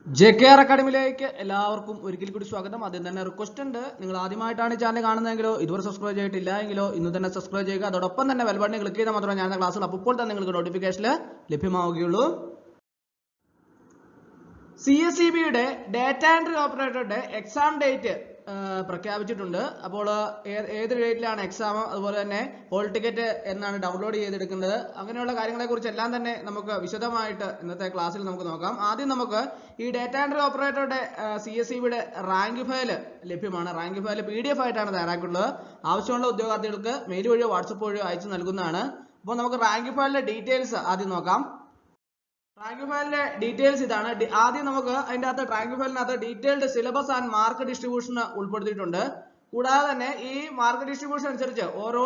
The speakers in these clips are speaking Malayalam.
JKR അക്കാഡമിയിലേക്ക് എല്ലാവർക്കും ഒരിക്കൽ കൂടി സ്വാഗതം. ആദ്യം തന്നെ റിക്വസ്റ്റ് ഉണ്ട്, നിങ്ങൾ ആദ്യമായിട്ടാണ് ചാനൽ കാണുന്നതെങ്കിലോ ഇതുവരെ സബ്സ്ക്രൈബ് ചെയ്തിട്ടില്ല എങ്കിലോ ഇന്ന് തന്നെ സബ്സ്ക്രൈബ് ചെയ്യുക. അതോടൊപ്പം തന്നെ ബെൽ ബട്ടൺ ക്ലിക്ക് ചെയ്താൽ മാത്രമേ ഞാൻ ക്ലാസ്സുകൾ അപ്പോൾ തന്നെ നിങ്ങൾക്ക് നോട്ടിഫിക്കേഷൻ ലഭ്യമാവുകയുള്ളൂ. CSEB-യുടെ ഡാറ്റ എൻട്രി ഓപ്പറേറ്ററുടെ എക്സാം ഡേറ്റ് പ്രഖ്യാപിച്ചിട്ടുണ്ട്. അപ്പോൾ ഏത് ഡേറ്റിലാണ് എക്സാം, അതുപോലെ തന്നെ ഹോൾ ടിക്കറ്റ് എന്നാണ് ഡൗൺലോഡ് ചെയ്തെടുക്കുന്നത്, അങ്ങനെയുള്ള കാര്യങ്ങളെ കുറിച്ച് എല്ലാം തന്നെ നമുക്ക് വിശദമായിട്ട് ഇന്നത്തെ ക്ലാസ്സിൽ നമുക്ക് നോക്കാം. ആദ്യം നമുക്ക് ഈ ഡാറ്റ എൻട്രി ഓപ്പറേറ്ററുടെ CSEB-യുടെ റാങ്ക് ഫയൽ ലഭ്യമാണ്. റാങ്ക് ഫയൽ PDF ആയിട്ടാണ് തയ്യാറാക്കിയിട്ടുള്ളത്. ആവശ്യമുള്ള ഉദ്യോഗാർത്ഥികൾക്ക് മെയിൽ വഴിയോ വാട്സപ്പ് വഴിയോ അയച്ചു നൽകുന്നതാണ്. അപ്പോൾ നമുക്ക് റാങ്ക് ഫയലിന്റെ ഡീറ്റെയിൽസ് ആദ്യം നോക്കാം. റാങ്ക് ഫയലിന്റെ ഡീറ്റെയിൽസ് ഇതാണ്. ആദ്യം നമുക്ക് അതിന്റെ അകത്ത് റാങ്ക് ഫയലിനകത്ത് detailed syllabus and mark distribution ഉൾപ്പെടുത്തിയിട്ടുണ്ട്. കൂടാതെ തന്നെ ഈ മാർക്ക് ഡിസ്ട്രിബ്യൂഷൻ അനുസരിച്ച് ഓരോ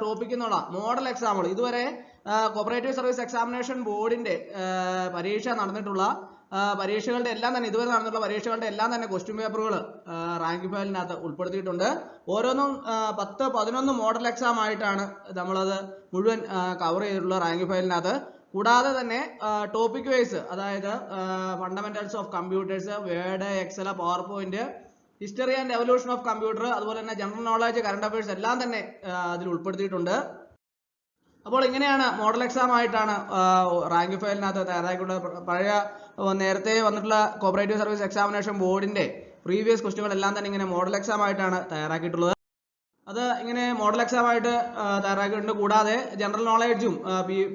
ടോപ്പിക്കിനുള്ള മോഡൽ എക്സാമുകൾ, ഇതുവരെ കോപ്പറേറ്റീവ് സർവീസ് എക്സാമിനേഷൻ ബോർഡിന്റെ പരീക്ഷ നടന്നിട്ടുള്ള പരീക്ഷകളുടെ എല്ലാം തന്നെ, ഇതുവരെ നടന്നിട്ടുള്ള പരീക്ഷകളുടെ എല്ലാം തന്നെ ക്വസ്റ്റ്യൻ പേപ്പറുകൾ റാങ്ക് ഫയലിനകത്ത് ഉൾപ്പെടുത്തിയിട്ടുണ്ട്. ഓരോന്നും 10-11 മോഡൽ എക്സാം ആയിട്ടാണ് നമ്മളത് മുഴുവൻ കവർ ചെയ്തിട്ടുള്ള റാങ്ക് ഫയലിനകത്ത്. കൂടാതെ തന്നെ ടോപ്പിക് വൈസ്, അതായത് fundamentals of computers, Word, Excel, PowerPoint, history and evolution of computer, അതുപോലെ തന്നെ ജനറൽ നോളജ്, കറണ്ട് അഫയേഴ്സ് എല്ലാം തന്നെ അതിൽ ഉൾപ്പെടുത്തിയിട്ടുണ്ട്. അപ്പോൾ ഇങ്ങനെയാണ് മോഡൽ എക്സാം ആയിട്ടാണ് റാങ്ക് ഫയലിനകത്ത് തയ്യാറാക്കിയിട്ടുള്ളത്. പഴയ നേരത്തെ വന്നിട്ടുള്ള കോപ്പറേറ്റീവ് സർവീസ് എക്സാമിനേഷൻ ബോർഡിന്റെ പ്രീവിയസ് ക്വസ്റ്റ്യനുകൾ എല്ലാം തന്നെ ഇങ്ങനെ മോഡൽ എക്സാം ആയിട്ടാണ് തയ്യാറാക്കിയിട്ടുള്ളത്. അത് ഇങ്ങനെ മോഡൽ എക്സാം ആയിട്ട് തയ്യാറാക്കിയിട്ടുണ്ട്. കൂടാതെ ജനറൽ നോളേജും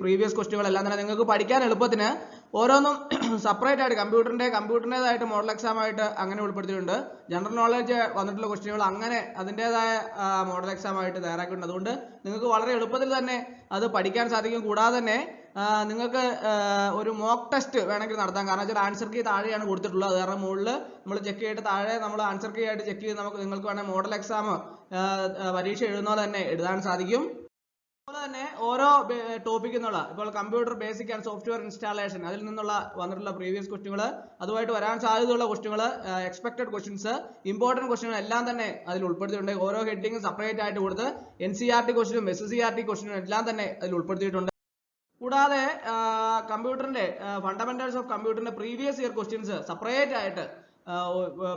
പ്രീവിയസ് ക്വസ്റ്റ്യനുകൾ എല്ലാം തന്നെ നിങ്ങൾക്ക് പഠിക്കാൻ എളുപ്പത്തിന് ഓരോന്നും സെപ്പറേറ്റ് ആയിട്ട് കമ്പ്യൂട്ടറിൻ്റെതായിട്ട് മോഡൽ എക്സാം ആയിട്ട് അങ്ങനെ ഉൾപ്പെടുത്തിയിട്ടുണ്ട്. ജനറൽ നോളേജ് വന്നിട്ടുള്ള ക്വസ്റ്റ്യനുകൾ അങ്ങനെ അതിൻ്റെതായ മോഡൽ എക്സാം ആയിട്ട് തയ്യാറാക്കിയിട്ടുണ്ട്. അതുകൊണ്ട് നിങ്ങൾക്ക് വളരെ എളുപ്പത്തിൽ തന്നെ അത് പഠിക്കാൻ സാധിക്കും. കൂടാതെ തന്നെ നിങ്ങൾക്ക് ഒരു മോക്ക് ടെസ്റ്റ് വേണമെങ്കിൽ നടത്താം. കാരണം വെച്ചാൽ ആൻസർ കീ താഴെയാണ് കൊടുത്തിട്ടുള്ളത്. അത് കാരണം മുകളിൽ നമ്മൾ ചെക്ക് ചെയ്തിട്ട് താഴെ നമ്മൾ ആൻസർ കീ ആയിട്ട് ചെക്ക് ചെയ്ത് നിങ്ങൾക്ക് വേണമെങ്കിൽ മോഡൽ എക്സാം പരീക്ഷ എഴുതുന്നത് തന്നെ എഴുതാൻ സാധിക്കും. അതുപോലെ തന്നെ ഓരോ ടോപ്പിക്കിൽ നിന്നുള്ള, ഇപ്പോൾ computer basic and software installation, അതിൽ നിന്നുള്ള വന്നിട്ടുള്ള പ്രീവിയസ് ക്വസ്റ്റ്യനുകൾ, അതുമായിട്ട് വരാൻ സാധ്യതയുള്ള ക്വസ്റ്റ്യനുകൾ, എക്സ്പെക്ടഡ് ക്വസ്റ്റ്യൻസ്, ഇമ്പോർട്ടന്റ് ക്വസ്റ്റ്യനുകൾ എല്ലാം തന്നെ അതിൽ ഉൾപ്പെടുത്തിയിട്ടുണ്ട്. ഓരോ ഹെഡിങ്ങും സെപ്പറേറ്റ് ആയിട്ട് കൊടുത്ത് NCERT ക്വസ്റ്റ്യനും SSCERT ക്വസ്റ്റ്യനും എല്ലാം തന്നെ അതിൽ ഉൾപ്പെടുത്തിയിട്ടുണ്ട്. കൂടാതെ കമ്പ്യൂട്ടറിന്റെ ഫണ്ടമെന്റൽസ് ഓഫ് കമ്പ്യൂട്ടറിന്റെ പ്രീവിയസ് ഇയർ ക്വസ്റ്റ്യൻസ് സെപ്പറേറ്റ് ആയിട്ട്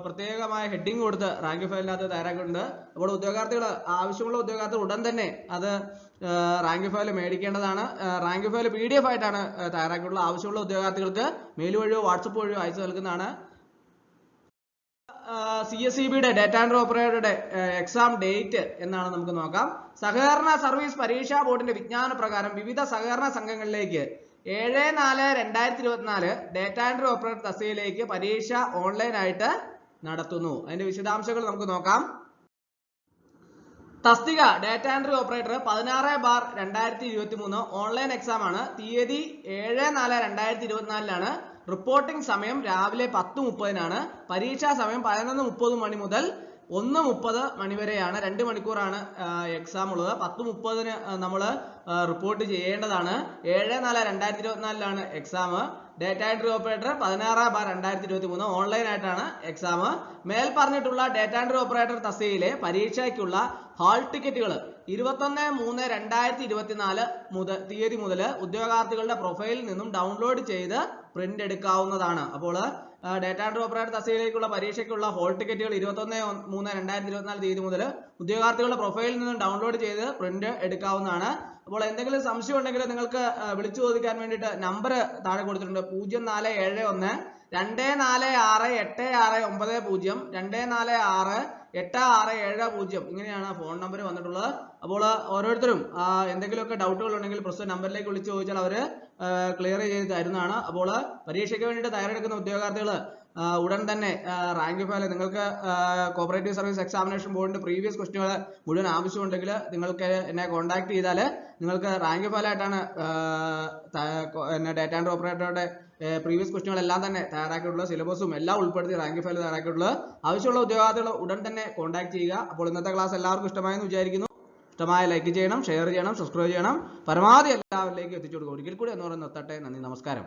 പ്രത്യേകമായ ഹെഡിങ് കൊടുത്ത് റാങ്ക് ഫയലിനകത്ത് തയ്യാറാക്കിയിട്ടുണ്ട്. അപ്പോൾ ആവശ്യമുള്ള ഉദ്യോഗാർത്ഥികൾ ഉടൻ തന്നെ അത് റാങ്ക് ഫയൽ മേടിക്കേണ്ടതാണ്. റാങ്ക് ഫയൽ PDF ആയിട്ടാണ് തയ്യാറാക്കിയിട്ടുള്ളത്. ആവശ്യമുള്ള ഉദ്യോഗാർത്ഥികൾക്ക് മെയിൽ വഴിയോ വാട്സപ്പ് വഴിയോ അയച്ചു നൽകുന്നതാണ്. CSEB-യുടെ ഡാറ്റ എൻട്രി ഓപ്പറേറ്ററുടെ എക്സാം ഡേറ്റ് എന്നാണ് നമുക്ക് നോക്കാം. സഹകരണ സർവീസ് പരീക്ഷാ ബോർഡിന്റെ വിജ്ഞാന പ്രകാരം വിവിധ സഹകരണ സംഘങ്ങളിലേക്ക് 7/4/2024 ഡാറ്റ എൻട്രി ഓപ്പറേറ്റർ തസ്തികയിലേക്ക് പരീക്ഷ ഓൺലൈൻ ആയിട്ട് നടത്തുന്നു. അതിന്റെ വിശദാംശങ്ങൾ നമുക്ക് നോക്കാം. തസ്തിക data entry operator 16/2023 online exam ആണ്. തീയതി 7/4/2024 റിപ്പോർട്ടിംഗ് സമയം രാവിലെ 10:30 പരീക്ഷാ സമയം 11:30 മണി മുതൽ 1:30 മണി വരെയാണ്. 2 മണിക്കൂറാണ് എക്സാം ഉള്ളത്. 10:30 നമ്മൾ റിപ്പോർട്ട് ചെയ്യേണ്ടതാണ്. 7/4/2024 exam. Data entry operator 16/2023 online ആയിട്ടാണ് എക്സാം. മേൽ പറഞ്ഞിട്ടുള്ള ഡാറ്റ എൻട്രി ഓപ്പറേറ്റർ തസ്തികയിലെ പരീക്ഷയ്ക്കുള്ള ഹാൾ ടിക്കറ്റുകൾ 21/3/2024 തീയതി മുതൽ ഉദ്യോഗാർത്ഥികളുടെ പ്രൊഫൈലിൽ നിന്നും ഡൗൺലോഡ് ചെയ്ത് പ്രിന്റ് എടുക്കാവുന്നതാണ്. അപ്പോൾ ഡാറ്റ എൻട്രി ഓപ്പറേറ്റർ തസ്തികയിലേക്കുള്ള പരീക്ഷയ്ക്കുള്ള ഹോൾ ടിക്കറ്റുകൾ 21/3/2024 തീയതി മുതൽ ഉദ്യോഗാർത്ഥികളുടെ പ്രൊഫൈലിൽ നിന്നും ഡൗൺലോഡ് ചെയ്ത് പ്രിന്റ് എടുക്കാവുന്നതാണ്. അപ്പോൾ എന്തെങ്കിലും സംശയം ഉണ്ടെങ്കിൽ നിങ്ങൾക്ക് വിളിച്ചു ചോദിക്കാൻ വേണ്ടിയിട്ട് നമ്പർ താഴെ കൊടുത്തിട്ടുണ്ട്. 0471 2468690 2468670 ഇങ്ങനെയാണ് ഫോൺ നമ്പർ വന്നിട്ടുള്ളത്. അപ്പോൾ ഓരോരുത്തരും എന്തെങ്കിലുമൊക്കെ ഡൗട്ടുകൾ ഉണ്ടെങ്കിൽ പ്രസ്തുത നമ്പറിലേക്ക് വിളിച്ചു ചോദിച്ചാൽ അവർ ക്ലിയർ ചെയ്ത് തരുന്നതാണ്. അപ്പോൾ പരീക്ഷയ്ക്ക് വേണ്ടിയിട്ട് തയ്യാറെടുക്കുന്ന ഉദ്യോഗാർത്ഥികൾ ഉടൻ തന്നെ റാങ്ക് ഫയൽ, നിങ്ങൾക്ക് കോപ്പറേറ്റീവ് സർവീസ് എക്സാമിനേഷൻ ബോർഡിന്റെ പ്രീവിയസ് ക്വസ്റ്റ്യനുകൾ മുഴുവൻ ആവശ്യമുണ്ടെങ്കിൽ നിങ്ങൾക്ക് എന്നെ കോൺടാക്ട് ചെയ്താൽ നിങ്ങൾക്ക് റാങ്ക് ഫയലായിട്ടാണ് ഡാറ്റ എൻട്രി ഓപ്പറേറ്ററുടെ പ്രീവിയസ് ക്വസ്റ്റ്യനുകൾ എല്ലാം തന്നെ തയ്യാറാക്കിയിട്ടുള്ള സിലബസും എല്ലാം ഉൾപ്പെടുത്തി റാങ്ക് ഫയൽ തയ്യാറാക്കിയിട്ടുള്ളത്. ആവശ്യമുള്ള ഉദ്യോഗാർത്ഥികൾ ഉടൻ തന്നെ കോൺടാക്ട് ചെയ്യുക. അപ്പോൾ ഇന്നത്തെ ക്ലാസ് എല്ലാവർക്കും ഇഷ്ടമായെന്ന് വിചാരിക്കുന്നു. ഇഷ്ടമായ ലൈക്ക് ചെയ്യണം, ഷെയർ ചെയ്യണം, സബ്സ്ക്രൈബ് ചെയ്യണം. പരമാവധി എല്ലാവരിലേക്കും എത്തിച്ചു കൊടുക്കുക. ഒരിക്കൽ കൂടി എന്ന് പറയുന്നത് നിർത്തട്ടെ. നന്ദി, നമസ്കാരം.